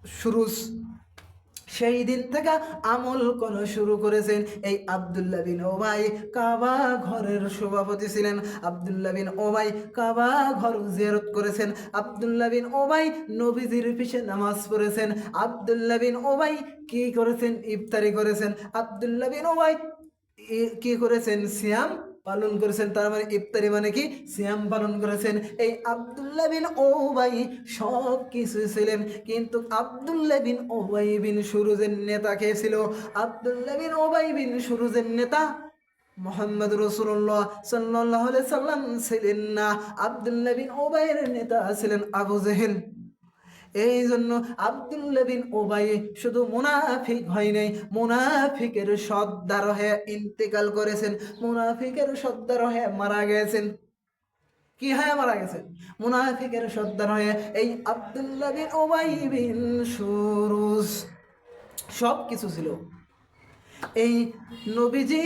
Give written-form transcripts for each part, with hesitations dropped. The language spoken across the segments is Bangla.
শুরু, সেই দিন থেকে আমল করা শুরু করেছেন। এই আব্দুল্লাহ বিন ওবাই কাবা ঘরের সভাপতি ছিলেন। আব্দুল্লাহ বিন ওবাই কাবা ঘর জিয়ারত করেছেন। আব্দুল্লাহ বিন ওবাই নবীজির পিছে নামাজ পড়েছেন। আব্দুল্লাহ বিন ওবাই কি করেছেন? ইফতারি করেছেন। আব্দুল্লাহ বিন ওবাই কি করেছেন? সিয়াম পালন করেছেন। তার মানে ইফতারি মানে কি? সিয়াম পালন করেছেন। এই আব্দুল্লাহ বিন ওবাই সব কিছু ছিলেন, কিন্তু আব্দুল্লাহ বিন ওবাই বিন সুরুজের নেতা কে ছিল? আব্দুল্লাহ বিন ওবাই বিন সুরুজের নেতা মোহাম্মদ রসুল্লাহ সাল্লাল্লাহু আলাইহি সাল্লাম ছিলেন না। আব্দুল্লাহ বিন ওবাইয়ের নেতা ছিলেন আবু জেহেল। এই জন্য আব্দুল্লাহ বিন ওবাই শুধু মুনাফিক হয় নাই, মুনাফিকের সর্দার হয়ে ইন্তেকাল করেছেন, মুনাফিকের সর্দার হয়ে মারা গেছেন। কি হয়ে মারা গেছেন? মুনাফিকের সর্দার হয়ে। এই আব্দুল্লাহ বিন ওবাই বিন সুরুজ সব কিছু ছিল। এই নবীজি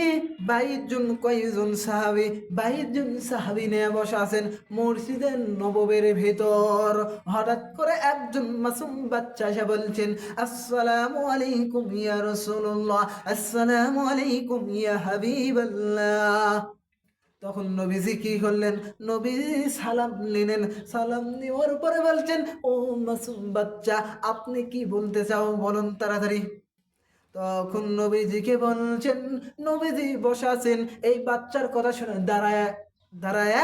22 জন, কয়জন সাহাবী, 22 জন সাহাবী নিয়ে বসে আছেন মসজিদের নববীর ভেতর। হঠাৎ করে একজন মাসুম বাচ্চা এসে বলছেন, আসসালামু আলাইকুম ইয়া রাসূলুল্লাহ, আসসালামু আলাইকুম ইয়া হাবিবাল্লাহ। তখন নবীজি কি করলেন? নবীজি সালাম নিলেন। সালাম নেওয়ার পরে বলছেন, ও মাসুম বাচ্চা, আপনি কি বলতে চাও বলুন তাড়াতাড়ি। তখন নবীজিকে বলছেন, নবীজি বসে আছেন, এই বাচ্চার কথা শুনে দাঁড়ায় দাঁড়ায়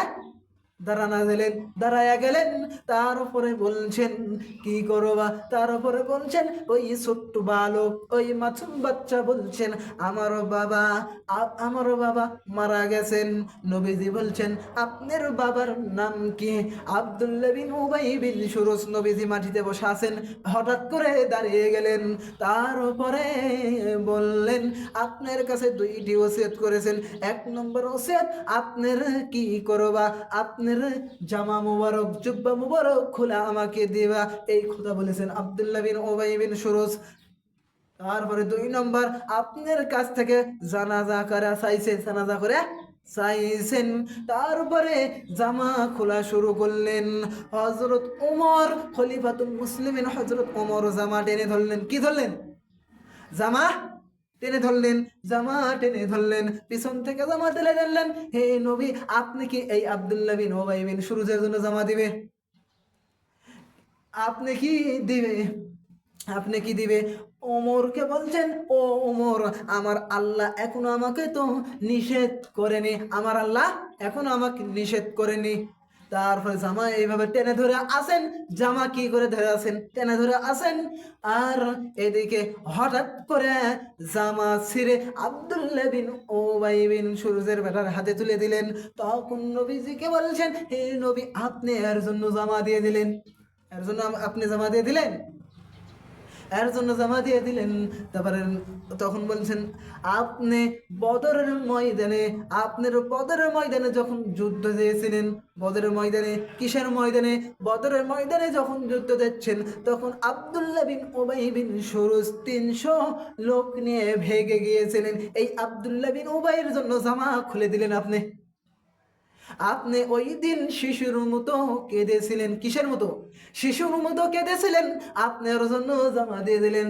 দাঁড়ানা গেলেন, দাঁড়ায়া গেলেন। তার উপরে বলছেন, কি করবা? তার উপরে বলছেন, ওই ছোট্ট বালক, ওই মাসুম বাচ্চা বলছেন, আমার বাবা মারা গেছেন। নবীজি বলছেন, আপনার বাবার নাম কি? আব্দুল্লাহ বিন উবাই বিন সুরুজ। নবীজি মাটিতে বসে আছেন, হঠাৎ করে দাঁড়িয়ে গেলেন। তার উপরে বললেন, আপনার কাছে 2টি ওসিয়ত করেছেন। 1 নম্বর ওসিয়ত, আপনার কি করবা? আপনার জামা মুবারক, জুব্বা মুবারক খোলা আমাকে দিবা। এই কথা বলেছেন আব্দুল্লাহ বিন উবাই বিন সুরুজ। তারপরে 2 নম্বর, আপনার কাছ থেকে জানাজা করা চাইছে, জানাজা করে চাইছেন। তারপরে জামা খোলা শুরু করলেন। হযরত ওমর খলিফাতুল মুসলিমিন, হযরত ওমর জামা টেনে ধরলেন। কি ধরলেন? জামা টেনে ধরলেন। জামা টেনে ধরলেন, পিছন থেকে জামা টেনে ধরলেন। হে নবী, আপনি কি এই আব্দুল্লাহ বিন উবাই বিন সুরুজের জন্য জামা দিবে? আপনি কি দিবে? আপনি কি দিবে? ওমরকে বলছেন, ও ওমর, আমার আল্লাহ এখনো আমাকে তো নিষেধ করেনি, আমার আল্লাহ এখনো আমাকে নিষেধ করেনি। তারপরে জামা এইভাবে টেনে ধরে আসেন। জামা কি করে ধরে আছেন? টেনে ধরে আসেন। আর এদিকে হঠাৎ করে জামা ছিঁড়ে আব্দুল্লাহ বিন উবাই বিন সুরুজের বেটার হাতে তুলে দিলেন। তখন নবীজিকে বলছেন, হে নবী, আপনি এর জন্য জামা দিয়ে দিলেন, এর জন্য আপনি জামা দিয়ে দিলেন, এর জন্য জামা দিয়ে দিলেন। তারপরে তখন বলছেন, আপনি বদরের ময়দানে, আপনার বদরের ময়দানে যখন যুদ্ধ দিয়েছিলেন, বদরের ময়দানে, কিসের ময়দানে? বদরের ময়দানে যখন যুদ্ধ দিচ্ছেন, তখন আব্দুল্লাহ বিন উবাই বিন সুরুজ 300 লোক নিয়ে ভেগে গিয়েছিলেন। এই আব্দুল্লাহ বিন উবাইয়ের জন্য জামা খুলে দিলেন আপনি। আপনি ওই দিন শিশুর মতো কেঁদেছিলেন। কিসের মতো? শিশুর মতো কেঁদেছিলেন, আপনার জন্য জামা দিয়ে দিলেন।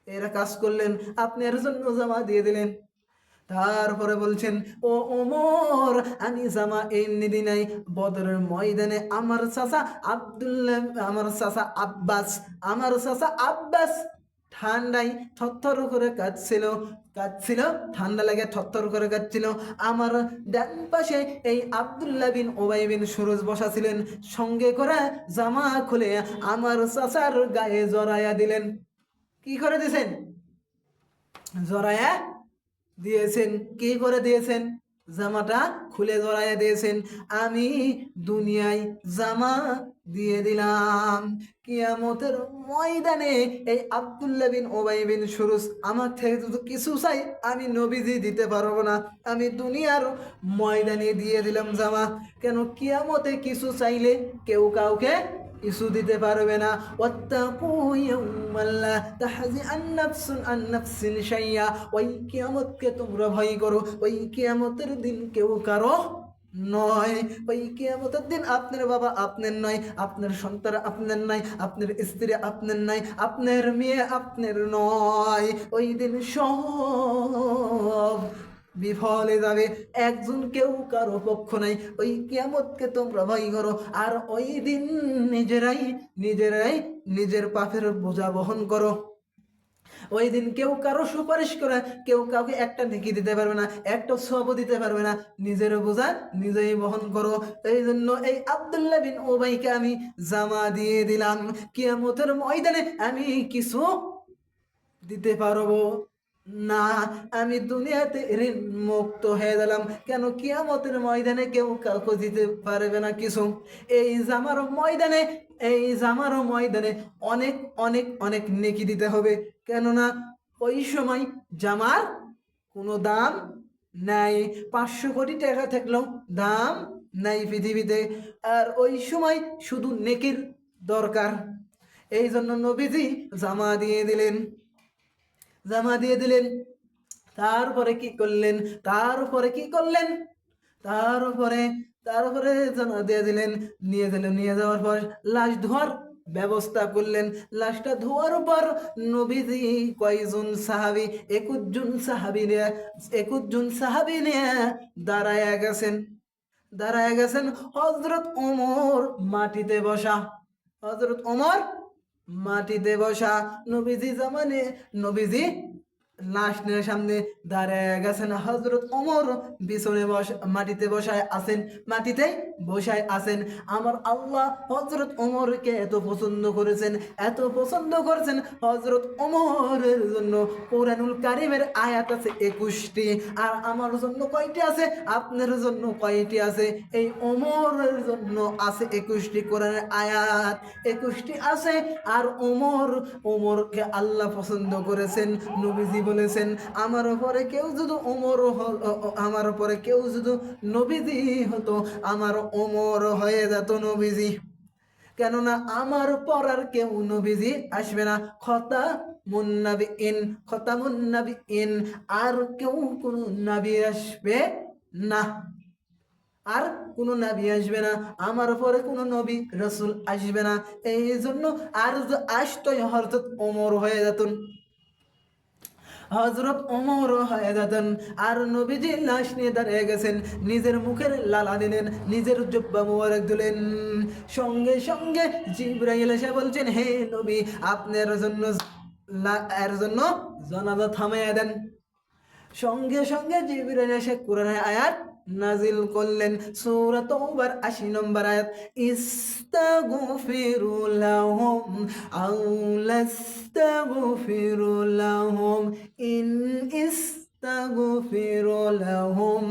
এরা কাজ করলেন, আপনি এর জন্য জামা দিয়ে দিলেন। তারপরে বলছেন, ও ওমর, আমি জামা এমনি দিই নাই। বদরের ময়দানে আমার চাচা আব্দুল্লাহ, আমার চাচা আব্বাস, আমার চাচা আব্বাস ঠান্ডায় থরথর করে কাঁদছিল, ঠান্ডা লাগে থরথর করে কাঁদছিল। আমার ডান পাশে এই আব্দুল্লাহ বিন উবাই বিন সুরুজ বসা ছিলেন, সঙ্গে করে জামা খুলে আমার চাচার গায়ে জড়াইয়া দিলেন। কি করে দিয়েছেন? জড়াইয়া দিয়েছেন। কি করে দিয়েছেন? জামাটা খুলে জড়াইয়া দিয়েছেন। আমি দুনিয়ায় জামা দিয়ে দিলাম, কিয়ামতের ময়দানে এই আব্দুল্লাহ বিন উবাই বিন সুরুজ আমার থেকে যদি কিছু চাই, আমি নবীজি দিতে পারবো না, আমি দুনিয়ার ময়দানে দিয়ে দিলাম জামা। কেন? কিয়ামতে কিছু চাইলে কেউ কাউকে কিছু দিতে পারবে না। ওয়াত্তাকু ইয়াওমান লা তাহজি আন নাফসুন আন নাফসিন শাইয়া। ওই কিয়ামতকে তোমরা ভয় করো, ওই কিয়ামতের দিন কেউ কারো নয়। ওই কিয়ামতের দিন আপনার বাবা আপনার নয়, আপনার সন্তান আপনার নয়, আপনার স্ত্রী আপনার নয়, আপনার মেয়ে আপনার নয়। ওই দিন সব বিফলে যাবে, একজন কেউ কারো পক্ষ নাই। ওই কিয়ামতকে তোমরা ভয় করো, আর ওই দিন নিজেরাই নিজেরাই নিজের পাপের বোঝা বহন করো। ওই দিন কেউ কারো সুপারিশ করে, কেউ কাউকে একটা নেকি দিতে পারবে না, একটা সওয়াবও দিতে পারবে না, নিজের বোঝা নিজেই বহন করো। এই জন্য এই আব্দুল্লাহ বিন উবাইকে আমি জামা দিয়ে দিলাম, কিয়ামতের ময়দানে আমি কিছু দিতে পারবো না, আমি দুনিয়াতে ঋণ মুক্ত হয়ে গেলাম। কেন? কিয়ামতের ময়দানে কেউ কাউকে দিতে পারবে না কিছু। এই জামার ময়দানে, এই জামার ময়দানে অনেক অনেক অনেক নেকি দিতে হবে। কেননা ওই সময় জামার কোনো দাম নাই, 500 কোটি টাকা থাকলেও দাম নাই পৃথিবীতে। আর ওই সময় শুধু নেকির দরকার। এই জন্য নবীজি জামা দিয়ে দিলেন, জামা দিয়ে দিলেন। তারপরে কি করলেন? তারপরে কি করলেন? তারপরে তারপরে জামা দিয়ে দিলেন, নিয়ে দিলেন। নিয়ে যাওয়ার পর লাশ ধোয়ার ব্যবস্থা করলেন। লাশটা ধোয়ার পর নবীজি কয়জন সাহাবী, 21 জন সাহাবী নিয়ে, 21 জন সাহাবী নিয়ে দাঁড়ায় গেছেন, দাঁড়ায় গেছেন। হযরত ওমর মাটিতে বসা, হযরত ওমর মাটিতে বসা। নবীজি জামানে নবীজি লাশের সামনে দাঁড়ায় গেছেন, হযরত ওমর বিছনে মাটিতে বসায় আছেন, মাটিতে বসায় আছেন। আমার আল্লাহ হযরত ওমরকে এত পছন্দ করেছেন, এত পছন্দ করেছেন। হযরত ওমরের জন্য কোরআনুল কারীমের আয়াত আছে 21টি, আর আমার জন্য কয়টি আছে? আপনার জন্য কয়টি আছে? এই ওমরের জন্য আছে 21টি কোরআনের আয়াত, 21টি আছে। আর ওমরকে আল্লাহ পছন্দ করেছেন। নবীজি বলেছেন, আমার উপরে কেউ যদি আমার উপরে কেউ যদি নবীজি হতো, আমার ওমর হয়ে যেত নবীজি। কেননা আমার পর আর কেউ নবীজি আসবে না। খতামুন নাবিয়িন, আর কেউ কোন নবী আসবে না, আর কোন নবী আসবে না, আমার পরে কোন নবী রাসূল আসবে না। এই জন্য আর আসতোই হযরত ওমর হয়ে যেতেন, হযরত ওমর হয়ে যেতেন। আর নবীজি লাশ নিয়ে দাঁড়িয়ে গেছেন, নিজের মুখের লালা দিলেন, নিজের জুব্বা মুবারক দিলেন। সঙ্গে সঙ্গে জিবরাইল এসে বলছেন, হে নবী, আপনার জন্য এর জন্য জানাজা থামাইয়া দেন। সঙ্গে সঙ্গে জিবরাইল এসে কোরআনের আয়াত নাজিল করলেন, সূরা তাওবার 80 নম্বর আয়াত, ইস্তাগফিরু লাহুম আও লাস্তাগফিরু লাহুম ইন ইস্তাগফিরু লাহুম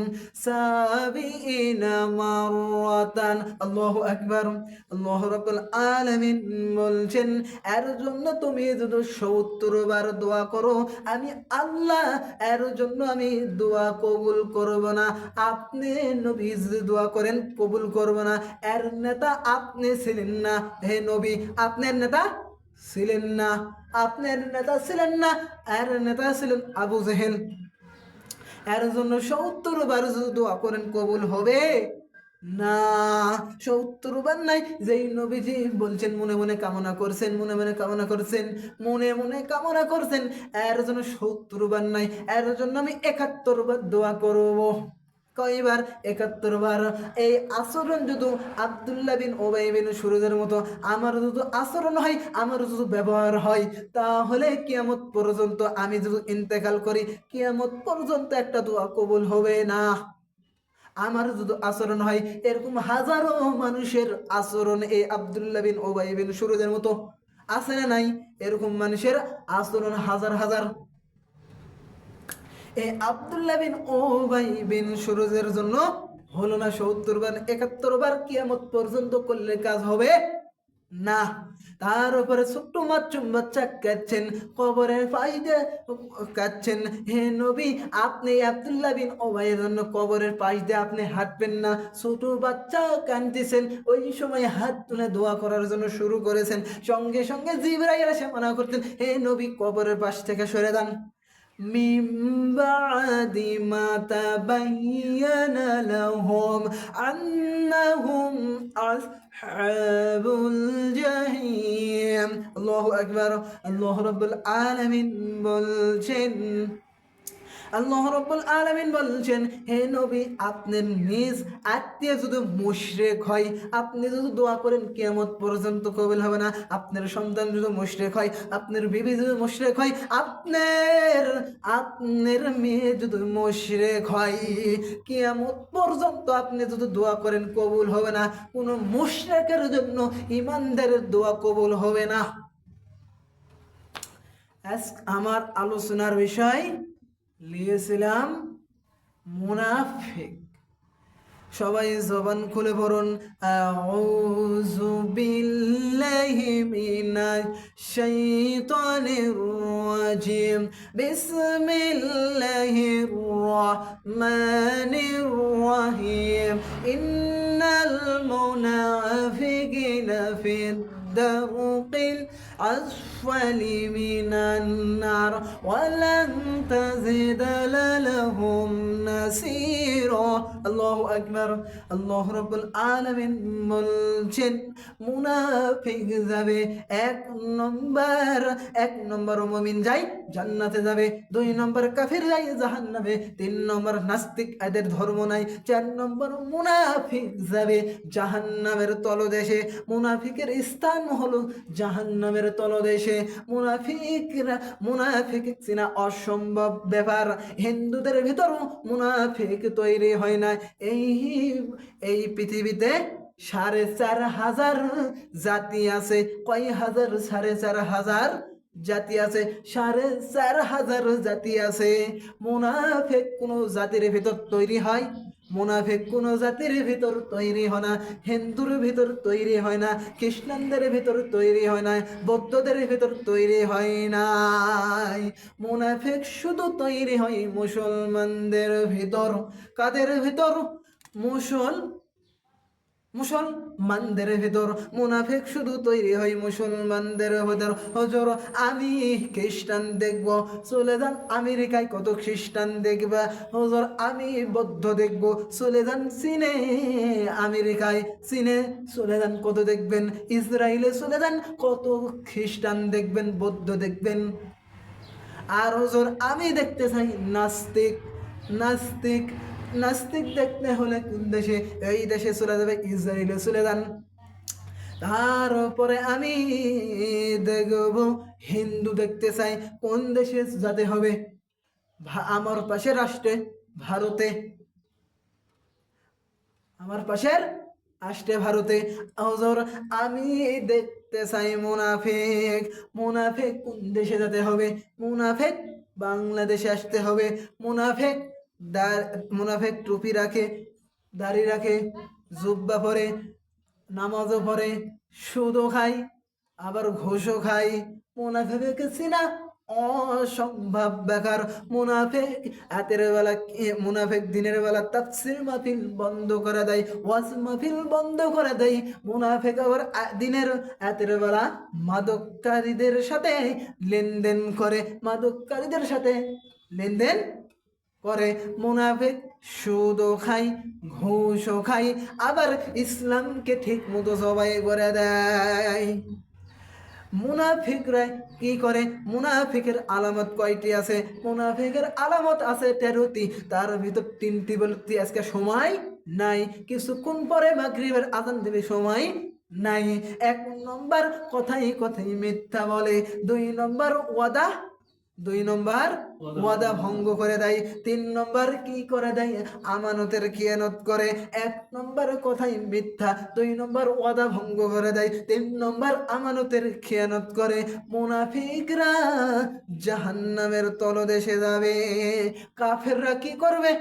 সাবিনা মাররাতান। আল্লাহু আকবার। আল্লাহ রাব্বুল আলামিন বলছেন, এর জন্য তুমি যদি 70 বার দোয়া করো, আমি আল্লাহ এর জন্য আমি দোয়া কবুল করব না। আপনি নবী যদি দোয়া করেন কবুল করব না। এর নেতা আপনি ছিলেন না, হে নবী, আপনার নেতা ছিলেন না, আপনার নেতা ছিলেন না, এর নেতা ছিলেন আবু জেহেল। এর জন্য 70 বার যদি দোয়া করেন কবুল হবে না। 70 বার নাই, যেই নবীজি বলছেন মনে মনে কামনা করছেন, মনে মনে কামনা করছেন, মনে মনে কামনা করছেন, এর জন্য 70 বার নাই, এর জন্য আমি 71 বার দোয়া করব। কয়বার? 71 বার। এই আচরণ যদি আব্দুল্লাহ বিন উবাই বিন সুরুজের মতো আমার যদি আচরণ হয়, আমার যদি ব্যবহার হয়, তাহলে কিয়ামত পর্যন্ত, আমি যদি ইন্তেকাল করি, কিয়ামত পর্যন্ত একটা দোয়া কবুল হবে না। আমার যদি আচরণ হয় এরকম, হাজারো মানুষের আচরণ এই আব্দুল্লাহ বিন উবাই বিন সুরুজের মতো আছে না নাই? এরকম মানুষের আচরণ হাজার হাজার। এই আব্দুল্লাহ বিন উবাই বিন সুরুজের জন্য হলো না 70 বার, 71 বার কিয়ামত পর্যন্ত করলে কাজ হবে না। তার উপরে ছোট্ট মাসুম বাচ্চা কাঁদছেন, কবরের পাশ দিয়ে কাঁদছেন, হে নবী, আপনি আব্দুল্লাহ বিন উবাইয়ের জন্য কবরের পাশ দিয়ে আপনি হাঁটবেন না। ছোট বাচ্চা কাঁদতেছেন, ওই সময় হাত তুলে দোয়া করার জন্য শুরু করেছেন। সঙ্গে সঙ্গে জিবরাইল এসে মানা করতেন, হে নবী, কবরের পাশ থেকে সরে যান। من بعد ما تبين لهم أنهم أصحاب الجحيم الله أكبر الله رب العالمين বলছেন আল্লাহ রাব্বুল আলামিন বলছেন হে নবী আপনার নিজ আত্মীয় যদি মুশরিক হয় আপনি যদি দোয়া করেন কিয়ামত পর্যন্ত কবুল হবে না আপনার সন্তান যদি মুশরিক হয় আপনার বিবি যদি মুশরিক হয় আপনার মেয়ে যদি মুশরিক হয় কিয়ামত পর্যন্ত আপনি যদি দোয়া করেন কবুল হবে না কোনো মুশরিকের জন্য ঈমানদারের দোয়া কবুল হবে না আমার আলোচনার বিষয় লিয়েছিলাম মুনাফিক সবাই জবান খুলে পড়ুন আউযু বিল্লাহি মিনাশ শাইতানির রাজিম বিসমিল্লাহির রাহমানির রাহিম ইন্নাল মুনাফিকিনা ফিদ দারকিল আসফালি মিনান নার ওয়ালান তাজিদ লাহুম নাসীরা আল্লাহু আকবার আল্লাহ রাব্বুল আলামিন বলছেন মুনাফিক যাবে এক নম্বর মুমিন যায় জান্নাতে যাবে 2 নম্বর কাফির যায় জাহান্নামে 3 নম্বর নাস্তিক এদের ধর্ম নাই 4 নম্বর মুনাফিক যাবে জাহান্নামের তলদেশে মুনাফিকের স্থান হলো জাহান্নামের তলদেশে মুনাফিক চিনা অসম্ভব ব্যাপার হিন্দুদের ভিতর মুনাফিক তৈরি হয় না এই পৃথিবীতে 4,500 জাতি আছে কয় হাজার 4,500 জাতি আছে 4,500 জাতি আছে মুনাফিক কোন জাতির ভিতর তৈরি হয় মুনাফিক কোন জাতির ভিতর তৈরি হয় না হিন্দুর ভিতর তৈরি হয় না খ্রিস্টানদের ভিতর তৈরি হয় না বৌদ্ধদের ভিতর তৈরি হয় না মুনাফিক শুধু তৈরি হয় মুসলমানদের ভিতর কাদের ভিতর মুসলমানদের ভিতর মুনাফিক শুধু তৈরি হয় মুসলমানদের ভিতর হুজুর আমি খ্রিস্টান দেখব চলে যান আমেরিকায় কত খ্রিস্টান দেখবা হুজুর আমি বৌদ্ধ দেখব চলে যান চীনে আমেরিকায় চীনে চলে যান কত দেখবেন ইসরায়েলে চলে যান কত খ্রিস্টান দেখবেন বৌদ্ধ দেখবেন আর হুজুর আমি দেখতে চাই নাস্তিক দেখতে হলে কোন দেশে এই দেশে চলে যাবে ইসরায়েলে চলে যান তারপরে আমি দেখব হিন্দু দেখতে চাই কোন দেশে যেতে হবে আমার পাশের রাষ্ট্রে ভারতে হুজুর আমি দেখতে চাই মুনাফিক কোন দেশে যেতে হবে মুনাফিক বাংলাদেশে আসতে হবে মুনাফিক টুপি রাখে দাড়ি রাখে জুব্বা পরে নামাজও পড়ে সুদও খায় আবার ঘুষও খায় মুনাফিক চিনা অসম্ভব বেকার মুনাফিক দিনের বেলা তাফসীর মাহফিল বন্ধ করে দেয় ওয়াজ মাহফিল বন্ধ করে দেয় মুনাফিক আবার দিনের রাতের বেলা মাদককারীদের সাথে লেনদেন করে মুনাফিক সুদও খায় ঘুষও খায় আবার ইসলামকে ঠিক মতো সবাই করে দেয় মুনাফিকরা কি করে মুনাফিকের আলামত কয়টি আছে মুনাফিকের আলামত আছে 13টি তার ভিতর 3টি বলতে আজকে সময় নাই কিছুক্ষণ পরে মাগরিবের আযান দেবে সময় নাই 1 নম্বর কথাই মিথ্যা বলে 2 নম্বর ওয়াদা ভঙ্গ করে দেয় 3 নম্বর কি করে দেয় আমানতের খিয়ানত করে 1 নম্বর কথাই মিথ্যা 2 নম্বর ওয়াদা ভঙ্গ করে দেয় 3 নম্বর আমানতের খিয়ানত করে মুনাফিকরা জাহান্নামের তলদেশে যাবে কাফেররা কি করবে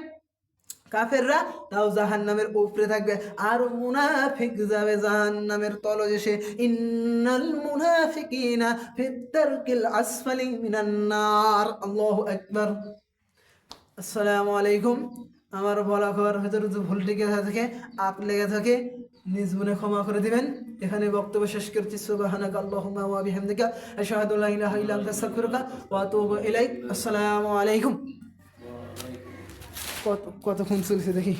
কাফেররা তাও জাহান্নামের উপরে থাকবে আর মুনাফিক যাবে জাহান্নামের তলদেশে ইন্নাল মুনাফিকিনা ফিদ দারকিল আসফালি মিনান নার আল্লাহু আকবার আসসালামু আলাইকুম আমার বলা খবর ভিতরে যদি ভুল টিকে থাকে আপ লেগে থাকে নিজ গুণে ক্ষমা করে দিবেন। এখানে বক্তব্য শেষ করছি। সুবহানাকা আল্লাহুম্মা ওয়া বিহামদিকা আশহাদু আল্লা ইলাহা ইল্লা আনতা আস্তাগফিরুকা ওয়া আতুবু ইলাইক। আসসালামু আলাইকুম। কতক্ষণ চলছে দেখি।